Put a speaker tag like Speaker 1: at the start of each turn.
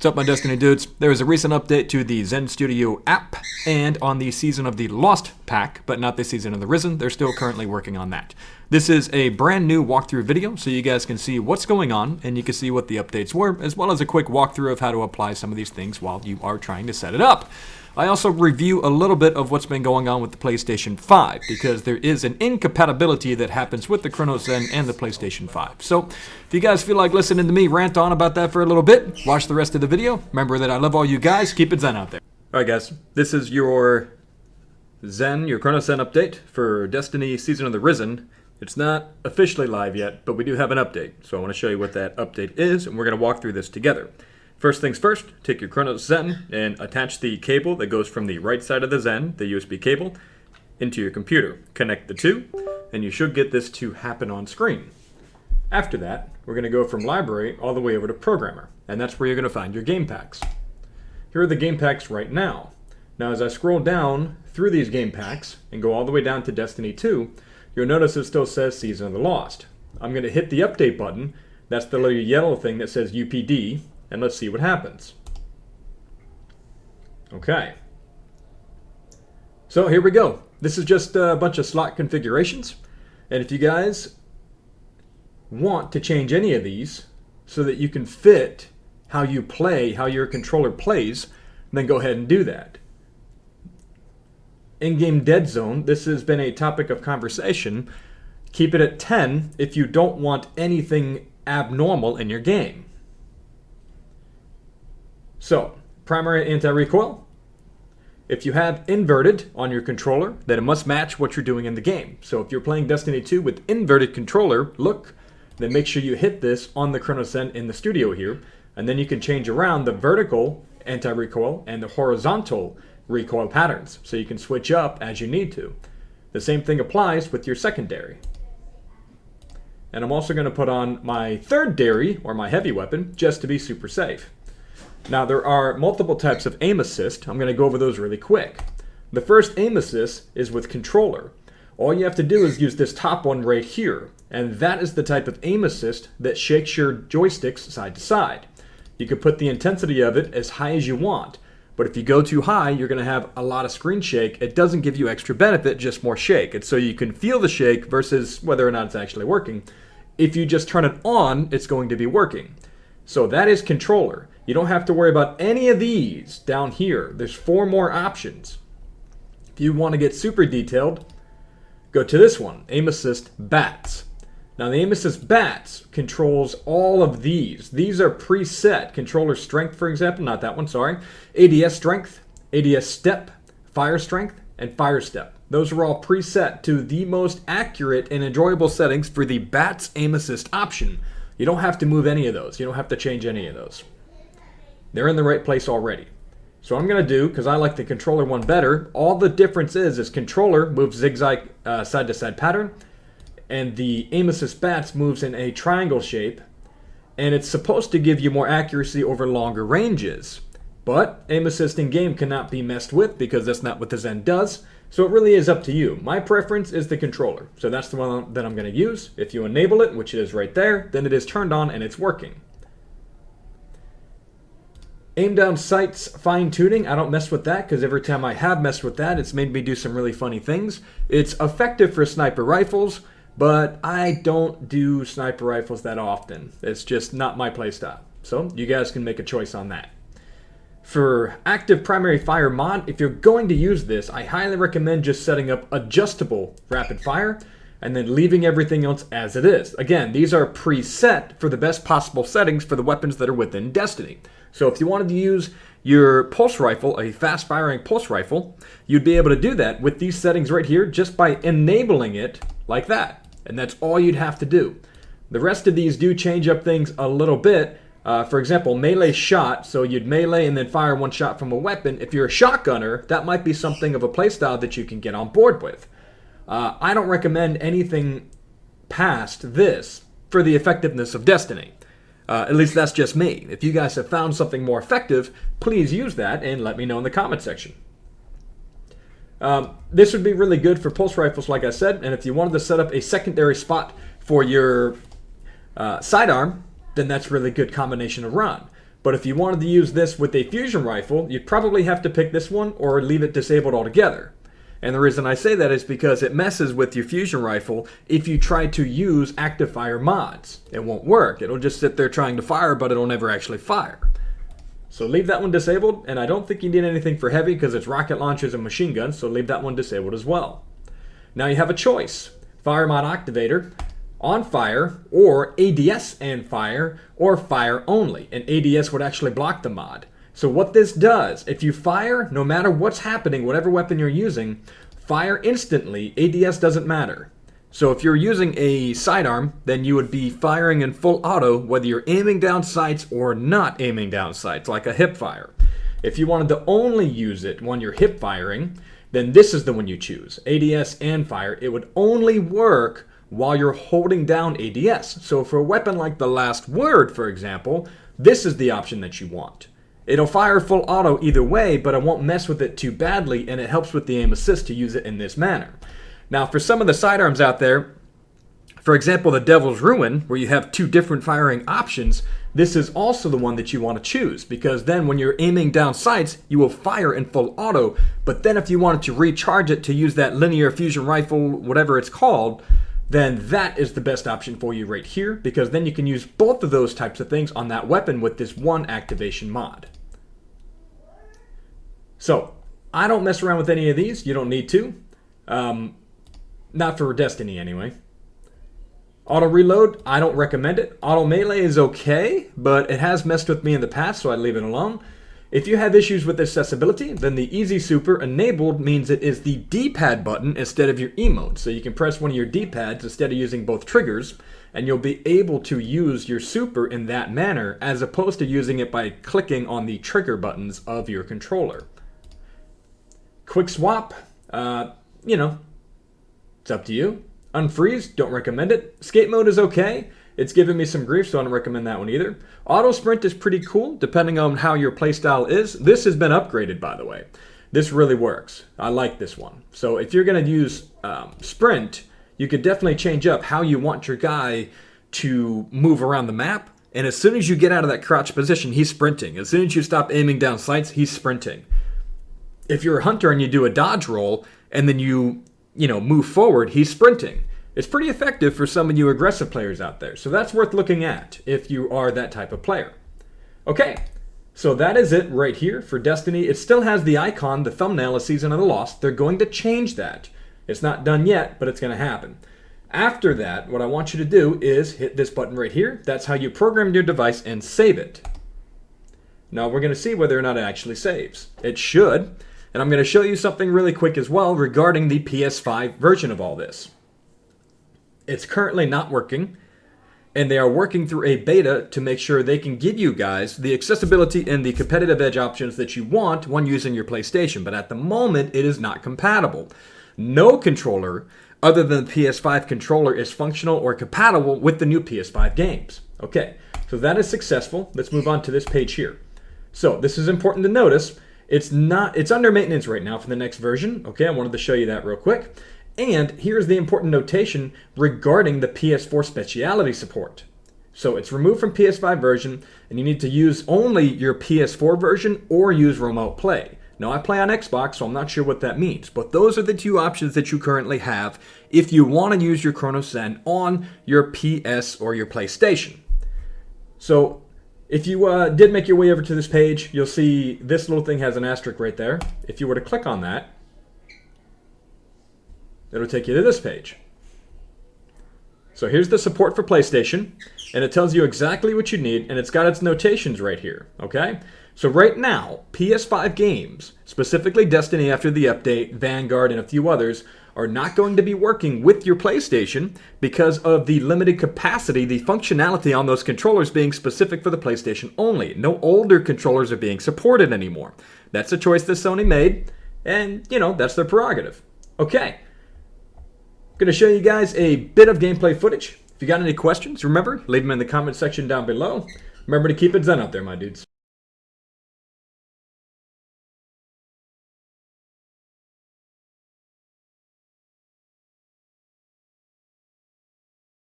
Speaker 1: What's up, my Destiny dudes? There is a recent update to the Zen Studio app and on the Season of the Lost pack, but not the Season of the Risen. They're still currently working on that. This is a brand new walkthrough video, so you guys can see what's going on and you can see what the updates were, as well as a quick walkthrough of how to apply some of these things while you are trying to set it up. I also review a little bit of what's been going on with the PlayStation 5, because there is an incompatibility that happens with the Cronus Zen and the PlayStation 5. So, if you guys feel like listening to me rant on about that for a little bit, watch the rest of the video. Remember that I love all you guys. Keep it Zen out there. Alright guys, this is your Cronus Zen update for Destiny Season of the Risen. It's not officially live yet, but we do have an update. So I want to show you what that update is, and we're going to walk through this together. First things first, take your Cronus Zen and attach the cable that goes from the right side of the Zen, the USB cable, into your computer. Connect the two, and you should get this to happen on screen. After that, we're going to go from library all the way over to programmer, and that's where you're going to find your game packs. Here are the game packs right now. Now as I scroll down through these game packs and go all the way down to Destiny 2, you'll notice it still says Season of the Lost. I'm going to hit the update button. That's the little yellow thing that says UPD. And let's see what happens. Okay. So here we go. This is just a bunch of slot configurations. And if you guys want to change any of these so that you can fit how you play, how your controller plays, then go ahead and do that. In-game dead zone, this has been a topic of conversation. Keep it at 10 if you don't want anything abnormal in your game. So, primary anti-recoil. If you have inverted on your controller, then it must match what you're doing in the game. So if you're playing Destiny 2 with inverted controller look, then make sure you hit this on the Cronus Zen in the studio here, and then you can change around the vertical anti-recoil and the horizontal recoil patterns, so you can switch up as you need to. The same thing applies with your secondary. And I'm also going to put on my third dairy, or my heavy weapon, just to be super safe. Now there are multiple types of aim assist. I'm going to go over those really quick. The first aim assist is with controller. All you have to do is use this top one right here, and that is the type of aim assist that shakes your joysticks side to side. You can put the intensity of it as high as you want, but if you go too high, you're going to have a lot of screen shake. It doesn't give you extra benefit, just more shake. It's so you can feel the shake versus whether or not it's actually working. If you just turn it on, it's going to be working. So that is controller. You don't have to worry about any of these down here. There's 4 more options. If you want to get super detailed, go to this one, Aim Assist Bats. Now the Aim Assist Bats controls all of these. These are preset. Controller strength, for example, not that one, sorry. ADS strength, ADS step, fire strength, and fire step. Those are all preset to the most accurate and enjoyable settings for the Bats Aim Assist option. You don't have to move any of those. You don't have to change any of those. They're in the right place already. So what I'm going to do, because I like the controller one better, all the difference is controller moves zigzag side-to-side pattern, and the Aim Assist Bats moves in a triangle shape, and it's supposed to give you more accuracy over longer ranges. But Aim Assist in-game cannot be messed with, because that's not what the Zen does, so it really is up to you. My preference is the controller, so that's the one that I'm going to use. If you enable it, which it is right there, then it is turned on and it's working. Aim down sights fine-tuning, I don't mess with that because every time I have messed with that, it's made me do some really funny things. It's effective for sniper rifles, but I don't do sniper rifles that often. It's just not my playstyle. So you guys can make a choice on that. For active primary fire mod, if you're going to use this, I highly recommend just setting up adjustable rapid fire and then leaving everything else as it is. Again, these are preset for the best possible settings for the weapons that are within Destiny. So if you wanted to use your pulse rifle, a fast-firing pulse rifle, you'd be able to do that with these settings right here just by enabling it like that. And that's all you'd have to do. The rest of these do change up things a little bit. For example, melee shot, so you'd melee and then fire one shot from a weapon. If you're a shotgunner, that might be something of a playstyle that you can get on board with. I don't recommend anything past this for the effectiveness of Destiny. At least that's just me. If you guys have found something more effective, please use that and let me know in the comment section. This would be really good for pulse rifles, like I said, and if you wanted to set up a secondary spot for your sidearm, then that's a really good combination to run. But if you wanted to use this with a fusion rifle, you'd probably have to pick this one or leave it disabled altogether. And the reason I say that is because it messes with your fusion rifle if you try to use active fire mods. It won't work. It'll just sit there trying to fire, but it'll never actually fire. So leave that one disabled, and I don't think you need anything for heavy because it's rocket launchers and machine guns, so leave that one disabled as well. Now you have a choice. Fire mod activator, on fire, or ADS and fire, or fire only. And ADS would actually block the mod. So what this does, if you fire, no matter what's happening, whatever weapon you're using, fire instantly, ADS doesn't matter. So if you're using a sidearm, then you would be firing in full auto whether you're aiming down sights or not aiming down sights, like a hip fire. If you wanted to only use it when you're hip firing, then this is the one you choose, ADS and fire. It would only work while you're holding down ADS. So for a weapon like the Last Word, for example, this is the option that you want. It'll fire full auto either way, but it won't mess with it too badly, and it helps with the aim assist to use it in this manner. Now, for some of the sidearms out there, for example, the Devil's Ruin, where you have two different firing options, this is also the one that you want to choose, because then when you're aiming down sights, you will fire in full auto, but then if you wanted to recharge it to use that linear fusion rifle, whatever it's called, then that is the best option for you right here, because then you can use both of those types of things on that weapon with this one activation mod. So, I don't mess around with any of these. You don't need to. Not for Destiny, anyway. Auto reload, I don't recommend it. Auto melee is okay, but it has messed with me in the past, so I'd leave it alone. If you have issues with accessibility, then the Easy Super enabled means it is the D-pad button instead of your emote. So you can press one of your D-pads instead of using both triggers, and you'll be able to use your super in that manner, as opposed to using it by clicking on the trigger buttons of your controller. Quick swap, you know, it's up to you. Unfreeze, don't recommend it. Skate mode is okay. It's given me some grief, so I don't recommend that one either. Auto sprint is pretty cool, depending on how your playstyle is. This has been upgraded, by the way. This really works. I like this one. So if you're going to use sprint, you could definitely change up how you want your guy to move around the map. And as soon as you get out of that crouch position, he's sprinting. As soon as you stop aiming down sights, he's sprinting. If you're a hunter and you do a dodge roll, and then you move forward, he's sprinting. It's pretty effective for some of you aggressive players out there. So that's worth looking at if you are that type of player. Okay, so that is it right here for Destiny. It still has the icon, the thumbnail of Season of the Lost. They're going to change that. It's not done yet, but it's going to happen. After that, what I want you to do is hit this button right here. That's how you program your device and save it. Now we're going to see whether or not it actually saves. It should. And I'm going to show you something really quick as well regarding the PS5 version of all this. It's currently not working, and they are working through a beta to make sure they can give you guys the accessibility and the competitive edge options that you want when using your PlayStation. But at the moment, it is not compatible. No controller other than the PS5 controller is functional or compatible with the new PS5 games. Okay, so that is successful. Let's move on to this page here. So this is important to notice. It's under maintenance right now for the next version. Okay, I wanted to show you that real quick. And here's the important notation regarding the PS4 speciality support. So it's removed from PS5 version, and you need to use only your PS4 version or use remote play. Now I play on Xbox, so I'm not sure what that means, but those are the two options that you currently have if you want to use your Cronus Zen on your PS or your PlayStation. So if you did make your way over to this page, you'll see this little thing has an asterisk right there. If you were to click on that, it'll take you to this page. So here's the support for PlayStation, and it tells you exactly what you need, and it's got its notations right here, okay? So right now, PS5 games, specifically Destiny after the update, Vanguard, and a few others, are not going to be working with your PlayStation because of the limited capacity, the functionality on those controllers being specific for the PlayStation only. No older controllers are being supported anymore. That's a choice that Sony made, and, that's their prerogative. Okay. Going to show you guys a bit of gameplay footage. If you got any questions, remember, leave them in the comment section down below. Remember to keep it Zen out there, my dudes.